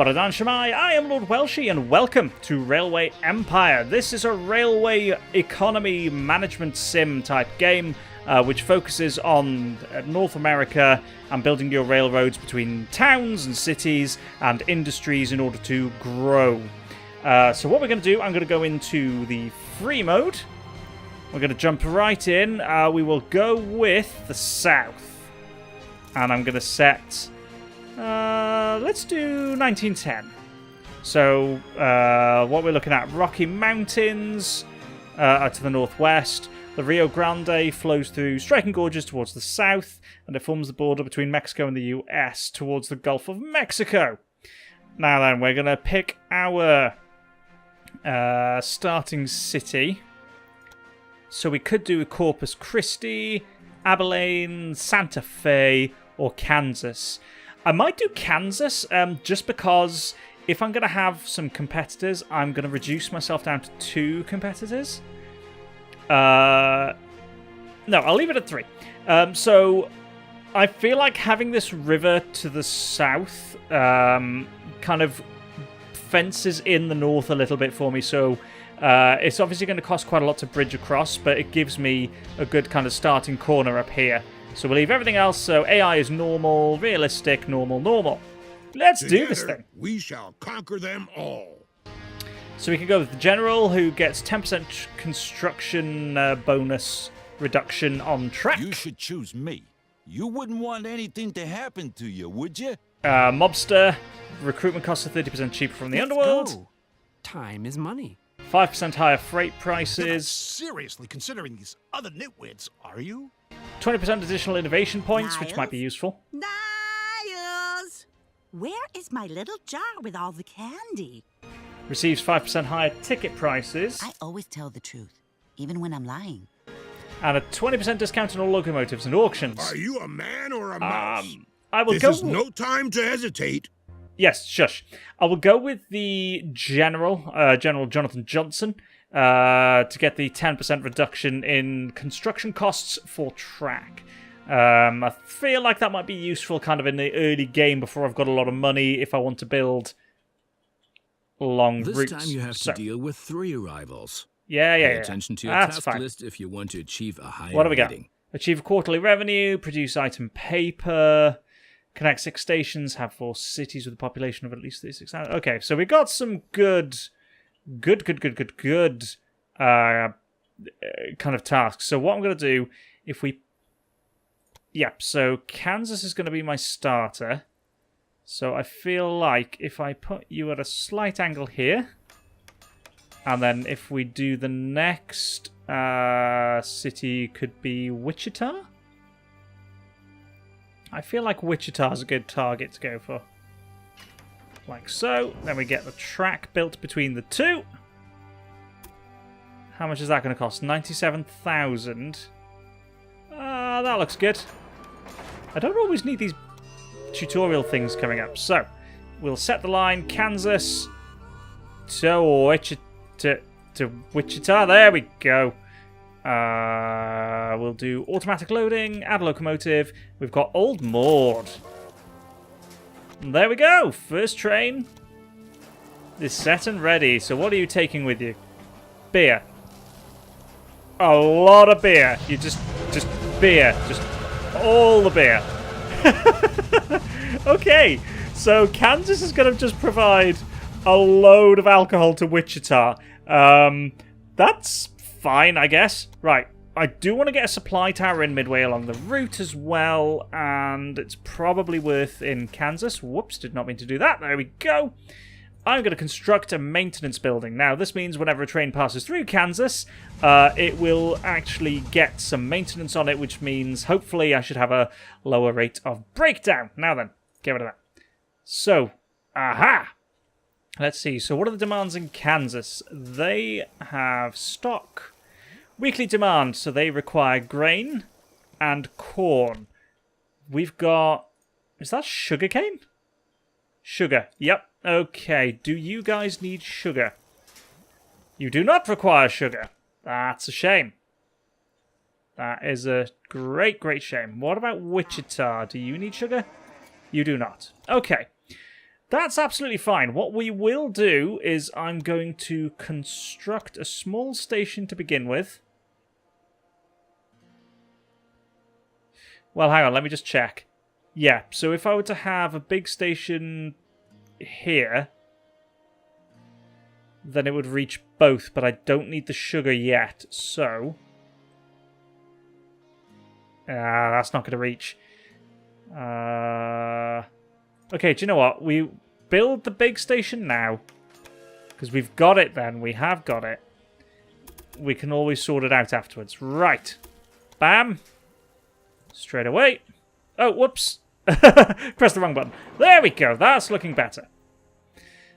Baradan Shamai, I am Lord Welshie, and welcome to Railway Empire. This is a railway economy management sim type game, which focuses on North America and building your railroads between towns and cities and industries in order to grow. So what we're going to do, I'm going to go into the free mode. We're going to jump right in. We will go with the south. And I'm going to set... let's do 1910. So what we're looking at, Rocky Mountains to the northwest. The Rio Grande flows through striking gorges towards the south, and it forms the border between Mexico and the US towards the Gulf of Mexico. Now then, we're going to pick our starting city. So we could do Corpus Christi, Abilene, Santa Fe, or Kansas. I might do Kansas, just because if I'm going to have some competitors, I'm going to reduce myself down to 2 competitors. No, I'll leave it at 3. So I feel like having this river to the south kind of fences in the north a little bit for me, so it's obviously going to cost quite a lot to bridge across, but it gives me a good kind of starting corner up here. So we'll leave everything else, so AI is normal, realistic, normal. Let's do this thing. We shall conquer them all. So we can go with the general, who gets 10% construction bonus reduction on track. You should choose me. You wouldn't want anything to happen to you, would you? Mobster, recruitment costs are 30% cheaper from the underworld. Go. Time is money. 5% higher freight You're not prices. seriously considering these other nitwits, are you? 20% additional innovation points, which might be useful. Niles! Where is my little jar with all the candy? Receives 5% higher ticket prices. I always tell the truth, even when I'm lying. And a 20% discount on all locomotives and auctions. Are you a man or a mouse? I will This go... is no time to hesitate. Yes, shush. I will go with the General, General Jonathan Johnson, to get the 10% reduction in construction costs for track. I feel like that might be useful kind of in the early game before I've got a lot of money if I want to build long This routes. time you have to deal with 3 arrivals. Yeah. Pay attention to your That's task fine. list if you want to achieve a higher What do we got? rating. Achieve a quarterly revenue, produce item paper, connect 6 stations, have 4 cities with a population of at least 36,000. Okay, so we got some good kind of tasks. So what I'm going to do, if we... Yep, so Kansas is going to be my starter. So I feel like if I put you at a slight angle here, and then if we do the next city could be Wichita? I feel like Wichita is a good target to go for. Like so. Then we get the track built between the 2. How much is that going to cost? 97,000. That looks good. I don't always need these tutorial things coming up. So, we'll set the line Kansas to Wichita. There we go. We'll do automatic loading, add locomotive. We've got Old Maud. And there we go. First train is set and ready. So what are you taking with you? Beer. A lot of beer. You just beer. Just all the beer. Okay. So Kansas is going to just provide a load of alcohol to Wichita. That's fine, I guess. Right. I do want to get a supply tower in midway along the route as well, and it's probably worth in Kansas. Whoops, did not mean to do that. There we go. I'm going to construct a maintenance building. Now, this means whenever a train passes through Kansas, it will actually get some maintenance on it, which means hopefully I should have a lower rate of breakdown. Now then, get rid of that. So, aha! Let's see. So what are the demands in Kansas? They have stock. Weekly demand, so they require grain and corn. We've got... Is that sugarcane? Sugar. Yep. Okay. Do you guys need sugar? You do not require sugar. That's a shame. That is a great shame. What about Wichita? Do you need sugar? You do not. Okay. That's absolutely fine. What we will do is I'm going to construct a small station to begin with. Well, hang on, let me just check. Yeah, so if I were to have a big station here, then it would reach both, but I don't need the sugar yet, so... that's not going to reach. Okay, do you know what? We build the big station now. Because we've got it then. We have got it. We can always sort it out afterwards. Right. Bam. Straight away. Oh, whoops. Press the wrong button. There we go. That's looking better.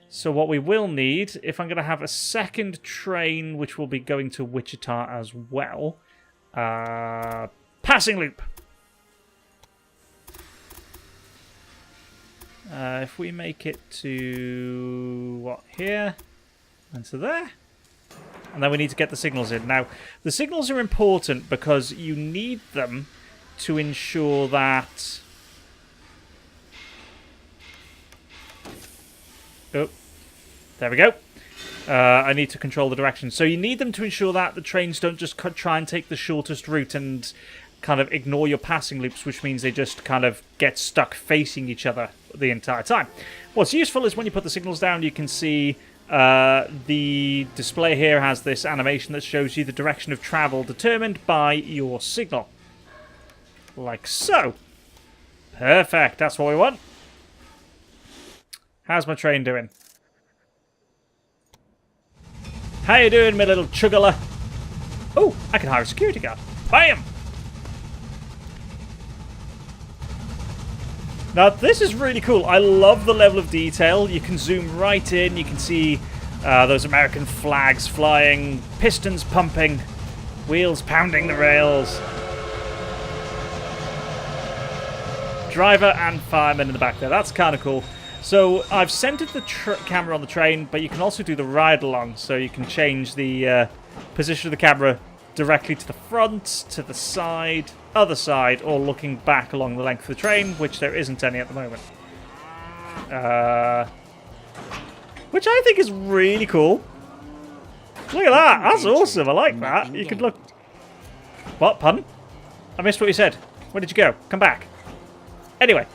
So what we will need, if I'm going to have a second train, which will be going to Wichita as well. Passing loop. If we make it to, what, here? And to there. And then we need to get the signals in. Now, the signals are important because you need them to ensure that... Oh, there we go. I need to control the direction. So you need them to ensure that the trains don't just try and take the shortest route and kind of ignore your passing loops, which means they just kind of get stuck facing each other the entire time. What's useful is when you put the signals down, you can see the display here has this animation that shows you the direction of travel determined by your signal. Like so. Perfect, that's what we want. How's my train doing? How you doing, my little chuggler? Oh, I can hire a security guard. Bam! Now, this is really cool. I love the level of detail. You can zoom right in. You can see those American flags flying, pistons pumping, wheels pounding the rails. Driver and fireman in the back there. That's kind of cool. So I've centered the camera on the train, but you can also do the ride-along. So you can change the position of the camera directly to the front, to the side, other side, or looking back along the length of the train, which there isn't any at the moment. Which I think is really cool. Look at that. That's awesome. I like that. You could look... What? Pardon? I missed what you said. Where did you go? Come back. Anyway.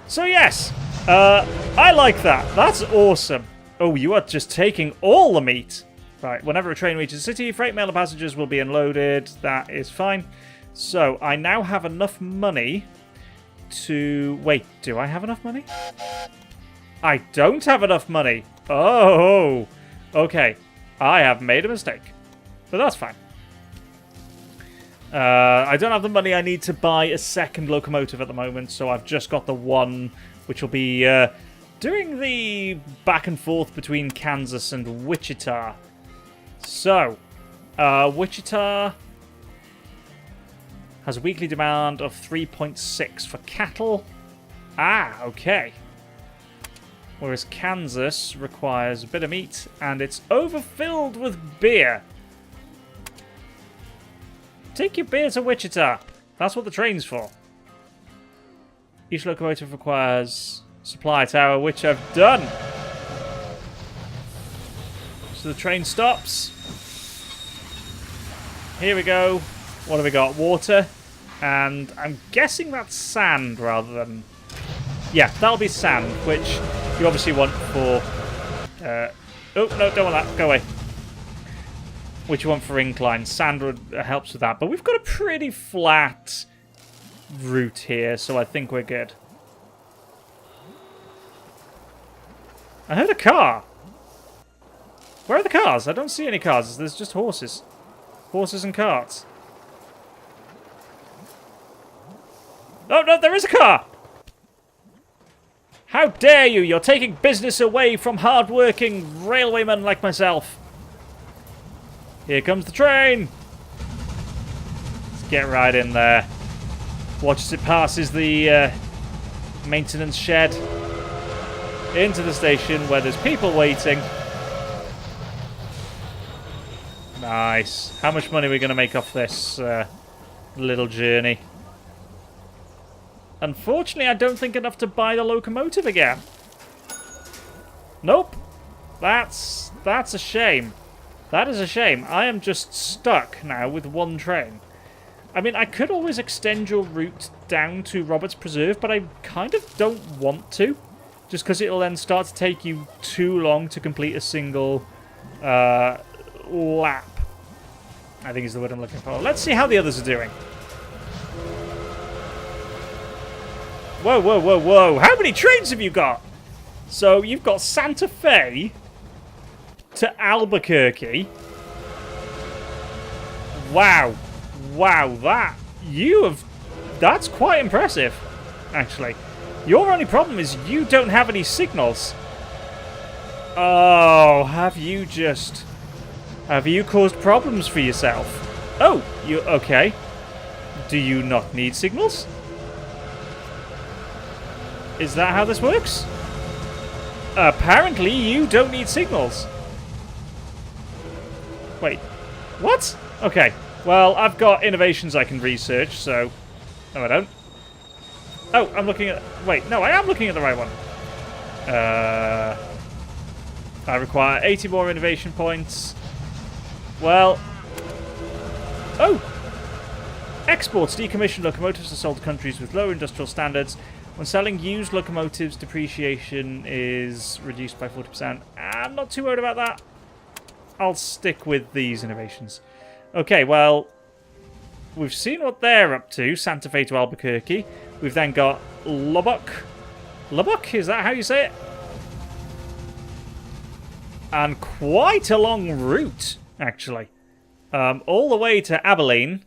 So yes. I like that. That's awesome. Oh, you are just taking all the meat. Right. Whenever a train reaches a city, freight, mail, and passengers will be unloaded. That is fine. So, I now have enough money to... Wait, do I have enough money? I don't have enough money. Oh, okay. I have made a mistake. But that's fine. I don't have the money I need to buy a second locomotive at the moment, so I've just got the one, which will be doing the back and forth between Kansas and Wichita. So, Wichita... has a weekly demand of 3.6 for cattle. Ah, okay. Whereas Kansas requires a bit of meat, and it's overfilled with beer. Take your beer to Wichita. That's what the train's for. Each locomotive requires supply tower, which I've done. So the train stops. Here we go. What have we got? Water. And I'm guessing that's sand rather than... Yeah, that'll be sand, which you obviously want for... Oh, no, don't want that. Go away. Which you want for incline. Sand helps with that. But we've got a pretty flat route here, so I think we're good. I heard a car. Where are the cars? I don't see any cars. There's just horses. Horses and carts. Oh, no, there is a car! How dare you! You're taking business away from hard-working railwaymen like myself. Here comes the train! Let's get right in there. Watch as it passes the maintenance shed. Into the station where there's people waiting. Nice. How much money are we going to make off this little journey? Unfortunately, I don't think enough to buy the locomotive again. Nope. That's a shame. That is a shame. I am just stuck now with one train. I mean, I could always extend your route down to Robert's Preserve, but I kind of don't want to. Just because it'll then start to take you too long to complete a single lap. I think is the word I'm looking for. Let's see how the others are doing. Whoa, whoa, whoa, whoa. How many trains have you got? So you've got Santa Fe to Albuquerque. Wow. Wow, that's quite impressive, actually. Your only problem is you don't have any signals. Oh, have you caused problems for yourself? Oh, okay. Do you not need signals? Is that how this works? Apparently you don't need signals. Wait, what? Okay. Well, I've got innovations I can research, so... No, I don't. Oh, I'm looking at... Wait, no, I am looking at the right one. I require 80 more innovation points. Well... Oh! Exports. Decommissioned locomotives are sold to countries with lower industrial standards. When selling used locomotives, depreciation is reduced by 40%. I'm not too worried about that. I'll stick with these innovations. Okay, well, we've seen what they're up to. Santa Fe to Albuquerque. We've then got Lubbock. Lubbock? Is that how you say it? And quite a long route, actually. All the way to Abilene.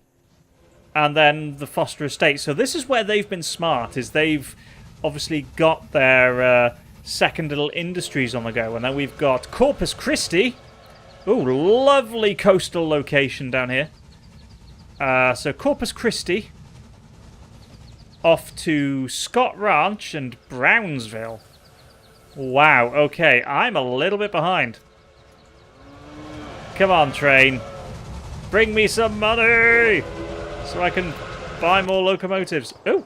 And then the Foster Estate. So this is where they've been smart, is they've obviously got their second little industries on the go. And then we've got Corpus Christi. Ooh, lovely coastal location down here. So Corpus Christi. Off to Scott Ranch and Brownsville. Wow, okay. I'm a little bit behind. Come on, train. Bring me some money! So I can buy more locomotives. Ooh!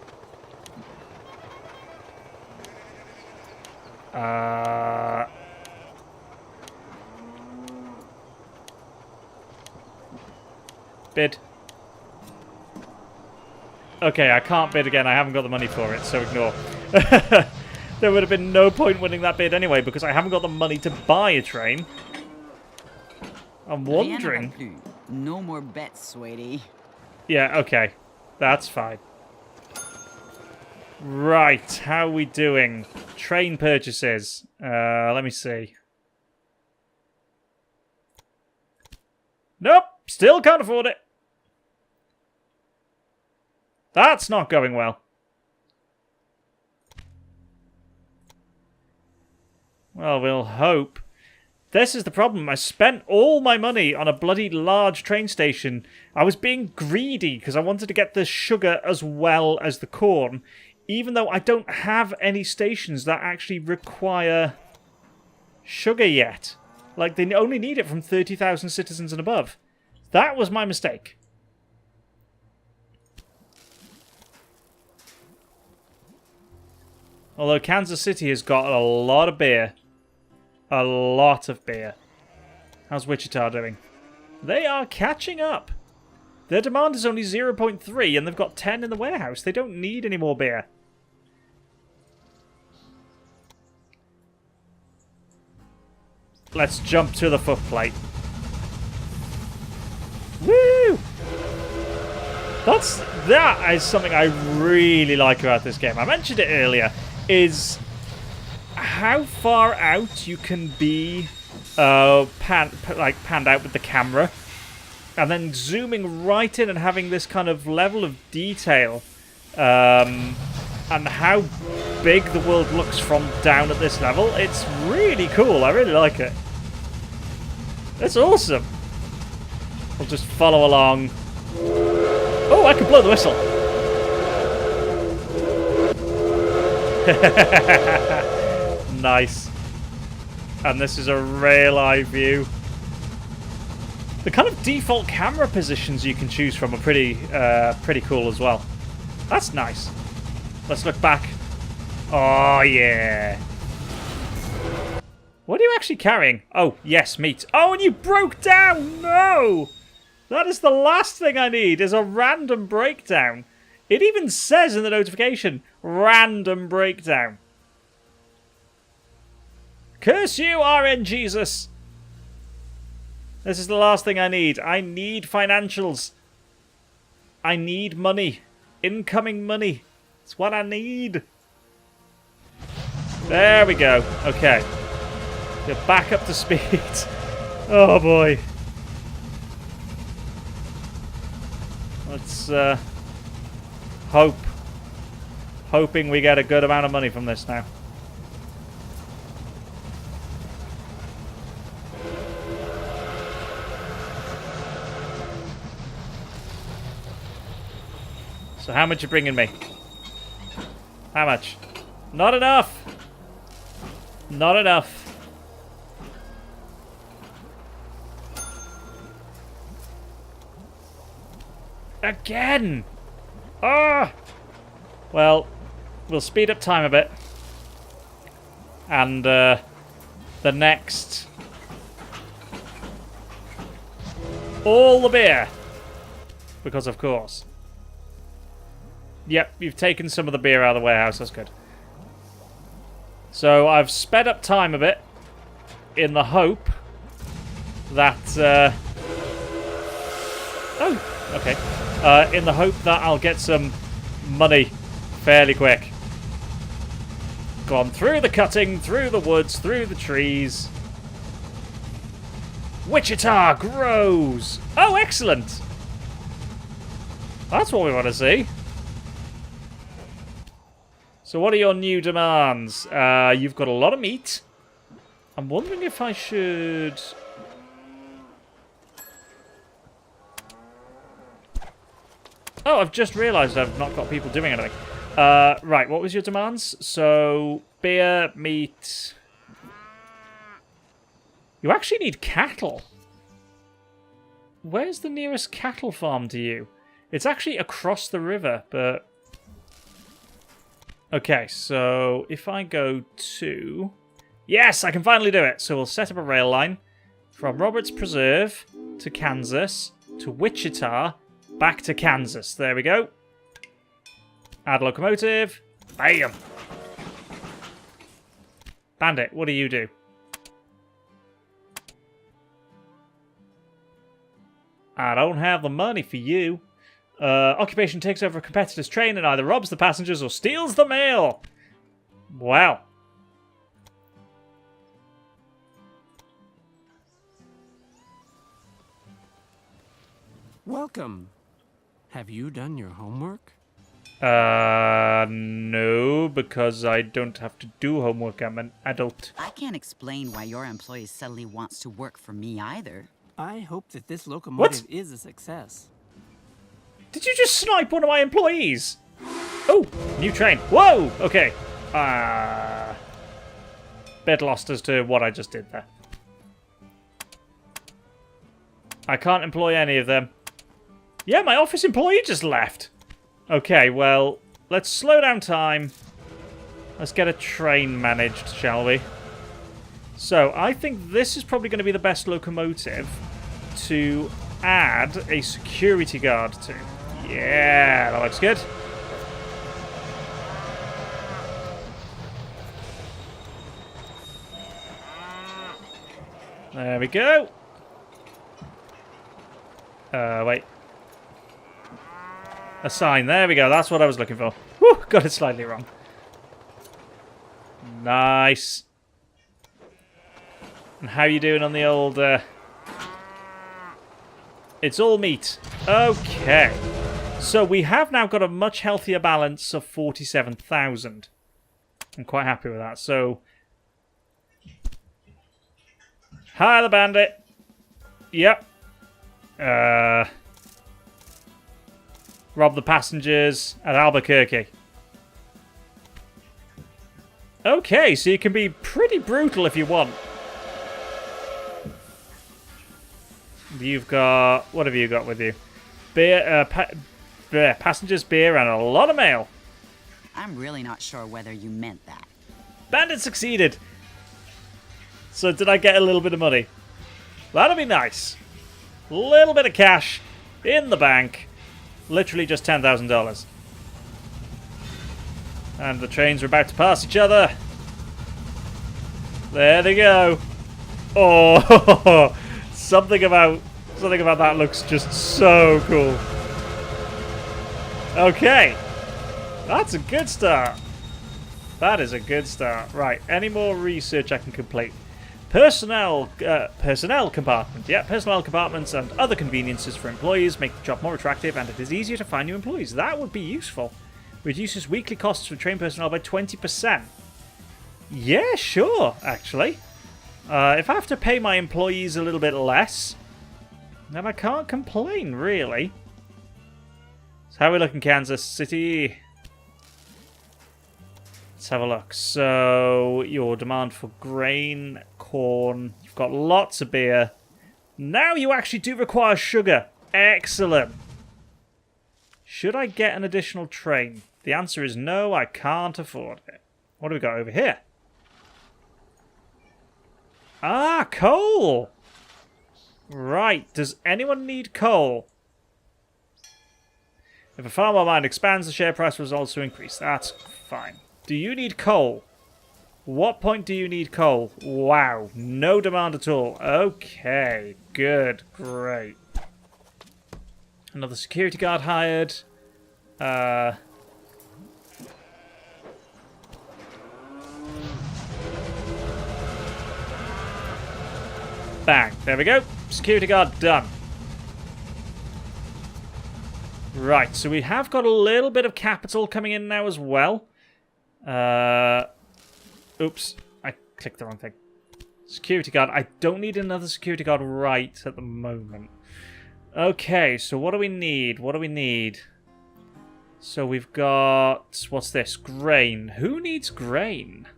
Bid. Okay, I can't bid again. I haven't got the money for it, so ignore. There would have been no point winning that bid anyway, because I haven't got the money to buy a train. I'm wondering... No more bets, sweetie. Yeah, okay. That's fine. Right, how are we doing? Train purchases. Let me see. Nope, still can't afford it. That's not going well. Well, we'll hope. This is the problem. I spent all my money on a bloody large train station. I was being greedy because I wanted to get the sugar as well as the corn, even though I don't have any stations that actually require sugar yet. Like, they only need it from 30,000 citizens and above. That was my mistake. Although Kansas City has got a lot of beer. A lot of beer. How's Wichita doing? They are catching up. Their demand is only 0.3 and they've got 10 in the warehouse. They don't need any more beer. Let's jump to the footplate. Woo! That is something I really like about this game. I mentioned it earlier. Is how far out you can be panned out with the camera, and then zooming right in and having this kind of level of detail, and how big the world looks from down at this level. It's really cool. I really like it. It's awesome. We'll just follow along. Oh, I can blow the whistle. Nice. And this is a real eye view. The kind of default camera positions you can choose from are pretty cool as well. That's nice. Let's look back. Oh yeah. What are you actually carrying? Oh, yes, meat. Oh, and you broke down! No! That is the last thing I need, is a random breakdown. It even says in the notification, random breakdown. Curse you, RN Jesus! This is the last thing I need. I need financials. I need money. Incoming money. It's what I need. There we go. Okay. You're back up to speed. Oh boy. Let's hoping we get a good amount of money from this now. So how much you bringing me? How much? Not enough. Not enough. Again! Ah! Well, we'll speed up time a bit. And the next... all the beer! Because of course. Yep, you've taken some of the beer out of the warehouse. That's good. So I've sped up time a bit in the hope that... oh, okay. In the hope that I'll get some money fairly quick. Gone through the cutting, through the woods, through the trees. Wichita grows! Oh, excellent! That's what we want to see. So what are your new demands? You've got a lot of meat. I'm wondering if I should... oh, I've just realised I've not got people doing anything. Right, what was your demands? So, beer, meat... you actually need cattle. Where's the nearest cattle farm to you? It's actually across the river, but... okay, so if I go to... yes, I can finally do it. So we'll set up a rail line from Roberts Preserve to Kansas to Wichita back to Kansas. There we go. Add locomotive. Bam! Bandit, what do you do? I don't have the money for you. Occupation takes over a competitor's train and either robs the passengers or steals the mail. Wow. Welcome. Have you done your homework? No, because I don't have to do homework. I'm an adult. I can't explain why your employee suddenly wants to work for me either. I hope that this locomotive is a success. Did you just snipe one of my employees? Oh, new train. Whoa! Okay. Bit lost as to what I just did there. I can't employ any of them. Yeah, my office employee just left. Okay, well, let's slow down time. Let's get a train managed, shall we? So, I think this is probably going to be the best locomotive to add a security guard to. Yeah, that looks good. There we go. Wait. A sign. There we go. That's what I was looking for. Whew, got it slightly wrong. Nice. And how you doing on the old... it's all meat. Okay. So we have now got a much healthier balance of 47,000. I'm quite happy with that. So... hi, the bandit. Yep. Rob the passengers at Albuquerque. Okay, so you can be pretty brutal if you want. You've got... what have you got with you? Beer, passengers, beer, and a lot of mail. I'm really not sure whether you meant that. Bandit succeeded. So did I get a little bit of money? That'd be nice. Little bit of cash in the bank. Literally just $10,000. And the trains are about to pass each other. There they go. Oh, something about that looks just so cool. Okay. That's a good start. That is a good start. Right, any more research I can complete? Personnel compartment. Yeah, personnel compartments and other conveniences for employees make the job more attractive, and it is easier to find new employees. That would be useful. Reduces weekly costs for trained personnel by 20%. Yeah, sure, actually. If I have to pay my employees a little bit less, then I can't complain, really. So how are we looking, Kansas City? Let's have a look. So, your demand for grain, corn, you've got lots of beer. Now you actually do require sugar. Excellent. Should I get an additional train? The answer is no, I can't afford it. What do we got over here? Ah, coal! Right, does anyone need coal? If a farmer mine expands, the share price will also increase. That's fine. Do you need coal? What point do you need coal? Wow, no demand at all. Okay, good, great. Another security guard hired. Bang, there we go. Security guard done. Right, so we have got a little bit of capital coming in now as well. Oops, I clicked the wrong thing. Security guard. I don't need another security guard right at the moment. Okay, so what do we need? What do we need? So we've got... What's this? Grain. Who needs grain?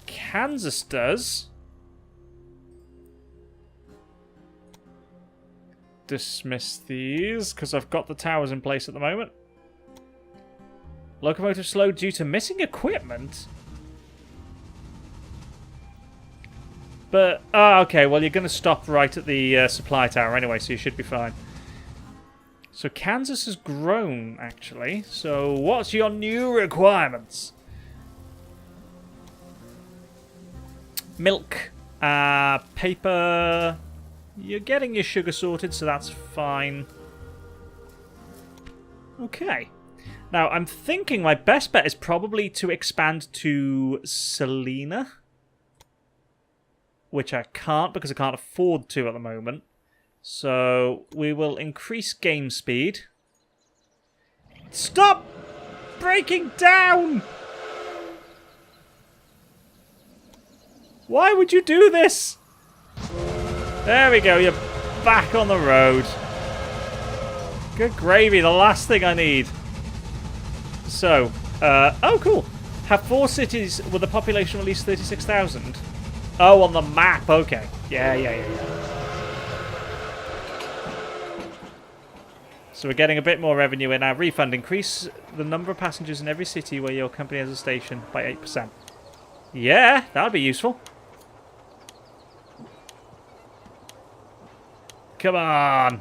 Kansas does. Dismiss these, because I've got the towers in place at the moment. Locomotive slowed due to missing equipment? But, okay, well you're going to stop right at the supply tower anyway, so you should be fine. So Kansas has grown, actually. So what's your new requirements? Milk, paper. You're getting your sugar sorted, so that's fine. Okay. Now, I'm thinking my best bet is probably to expand to Selena. Which I can't because I can't afford to at the moment. So we will increase game speed. Stop breaking down! Why would you do this? There we go, you're back on the road. Good gravy, the last thing I need. So, oh cool. Have 4 cities with a population of at least 36,000. Oh, on the map, okay. Yeah. So we're getting a bit more revenue in our refund. Increase the number of passengers in every city where your company has a station by 8%. Yeah, that'd be useful. Come on.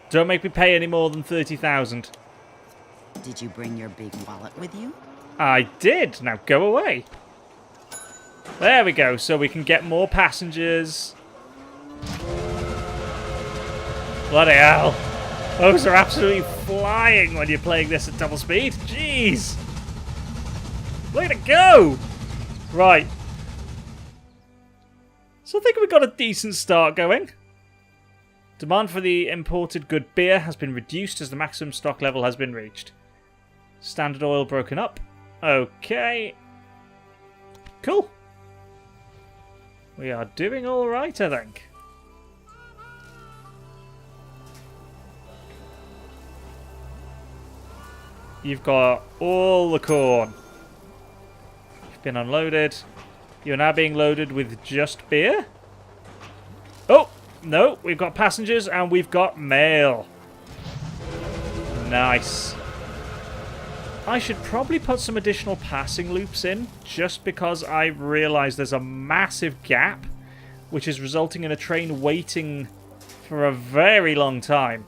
Don't make me pay any more than 30,000. Did you bring your big wallet with you? I did. Now go away. There we go. So we can get more passengers. Bloody hell. Those are absolutely flying when you're playing this at double speed. Jeez. Way to go. Right. So I think we've got a decent start going. Demand for the imported good beer has been reduced as the maximum stock level has been reached. Standard oil broken up. Okay. Cool. We are doing all right, I think. You've got all the corn. You've been unloaded. You're now being loaded with just beer. Oh! No, we've got passengers and we've got mail. Nice. I should probably put some additional passing loops in, just because I realise there's a massive gap, which is resulting in a train waiting for a very long time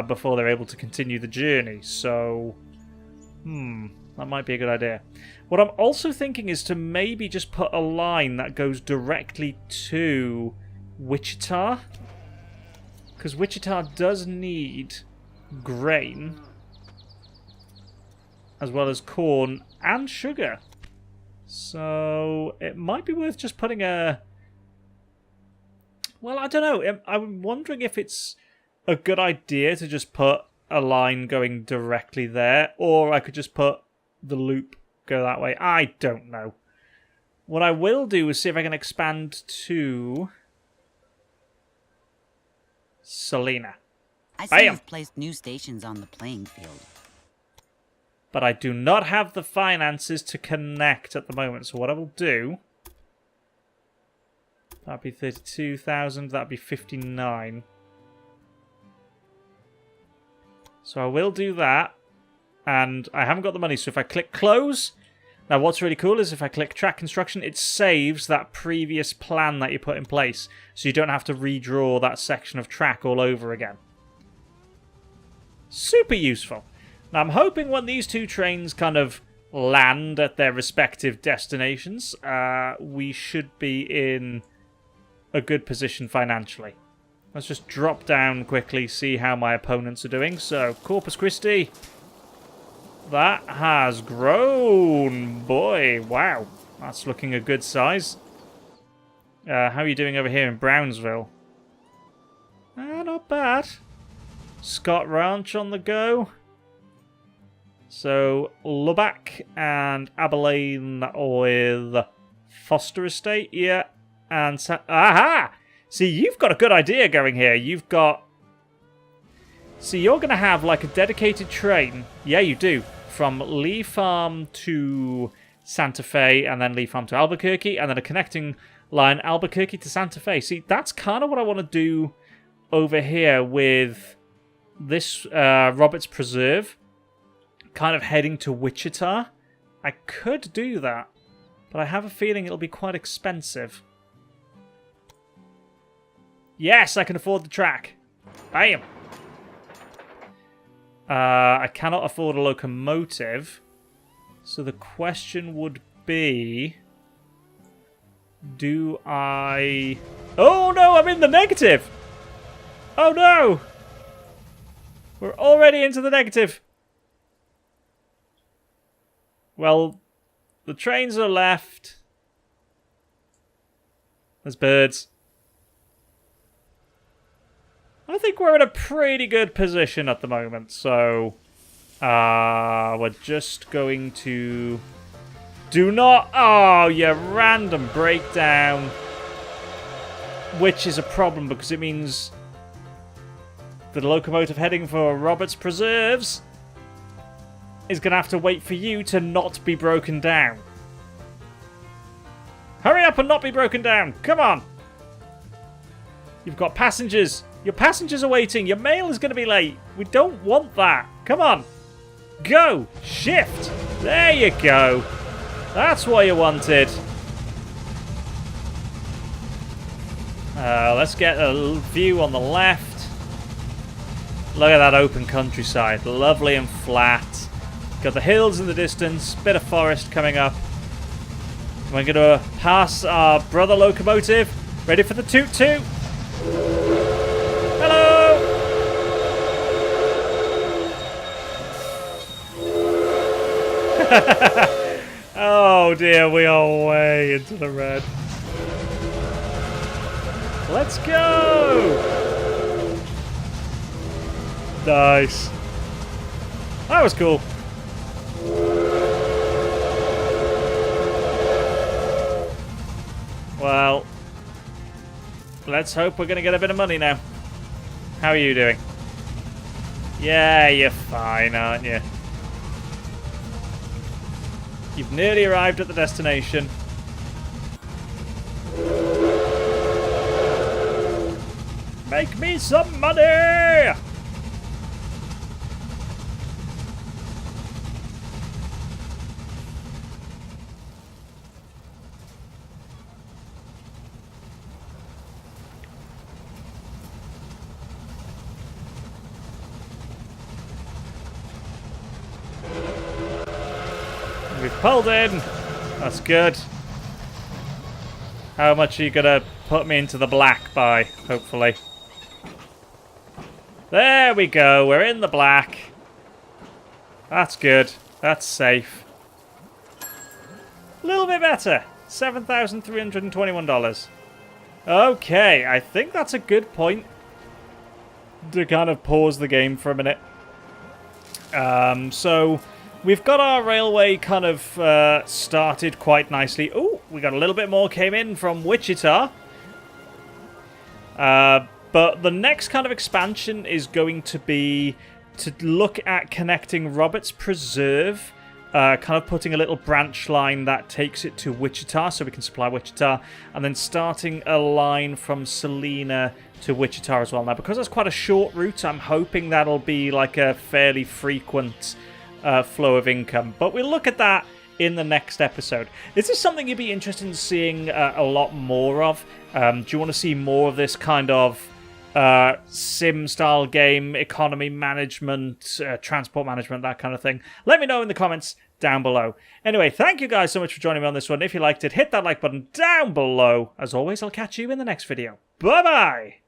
before they're able to continue the journey. So, that might be a good idea. What I'm also thinking is to maybe just put a line that goes directly to Wichita, because Wichita does need grain, as well as corn and sugar. So it might be worth just putting a... Well, I don't know. I'm wondering if it's a good idea to just put a line going directly there, or I could just put the loop go that way. I don't know. What I will do is see if I can expand to Salina. I see Bam. you've placed new stations on the playing field. But I do not have the finances to connect at the moment. So what I will do... That'd be 32,000. That'd be 59. So I will do that. And I haven't got the money. So if I click close... Now what's really cool is if I click track construction, it saves that previous plan that you put in place. So you don't have to redraw that section of track all over again. Super useful. Now, I'm hoping when these two trains kind of land at their respective destinations, we should be in a good position financially. Let's just drop down quickly, see how my opponents are doing. So, Corpus Christi. That has grown. Boy, wow. That's looking a good size. How are you doing over here in Brownsville? Not bad. Scott Ranch on the go. So, Lubbock and Abilene with Foster Estate, yeah. And... Aha! See, you've got a good idea going here. You've got... See, you're going to have, like, a dedicated train. Yeah, you do. From Lee Farm to Santa Fe, and then Lee Farm to Albuquerque, and then a connecting line Albuquerque to Santa Fe. See, that's kind of what I want to do over here with this Roberts Preserve. Kind of heading to Wichita. I could do that, but I have a feeling it'll be quite expensive. Yes, I can afford the track. Bam! I cannot afford a locomotive, so the question would be... Do I... Oh no, I'm in the negative! Oh no! We're already into the negative. Well, the trains are left. There's birds. I think we're in a pretty good position at the moment, so we're just going to... Do not... Oh, you random breakdown. Which is a problem because it means the locomotive heading for Roberts Preserves is going to have to wait for you to not be broken down. Hurry up and not be broken down. Come on. You've got passengers. Your passengers are waiting. Your mail is going to be late. We don't want that. Come on. Go. Shift. There you go. That's what you wanted. Let's get a view on the left. Look at that open countryside. Lovely and flat. Got the hills in the distance, bit of forest coming up. We're going to pass our brother locomotive. Ready for the toot-toot. Hello! Oh dear, we are way into the red. Let's go! Nice. That was cool. Well, let's hope we're going to get a bit of money now. How are you doing? Yeah, you're fine, aren't you? You've nearly arrived at the destination. Make me some money! We've pulled in. That's good. How much are you gonna put me into the black by, hopefully? There we go. We're in the black. That's good. That's safe. A little bit better. $7,321. Okay, I think that's a good point to kind of pause the game for a minute. So we've got our railway kind of started quite nicely. Oh, we got a little bit more came in from Wichita. But the next kind of expansion is going to be to look at connecting Roberts Preserve, kind of putting a little branch line that takes it to Wichita so we can supply Wichita, and then starting a line from Salina to Wichita as well. Now, because that's quite a short route, I'm hoping that'll be like a fairly frequent flow of income. But we'll look at that in the next episode. Is this something you'd be interested in seeing a lot more of? Do you want to see more of this kind of sim-style game, economy management, transport management, that kind of thing? Let me know in the comments down below. Anyway, thank you guys so much for joining me on this one. If you liked it, hit that like button down below. As always, I'll catch you in the next video. Bye-bye!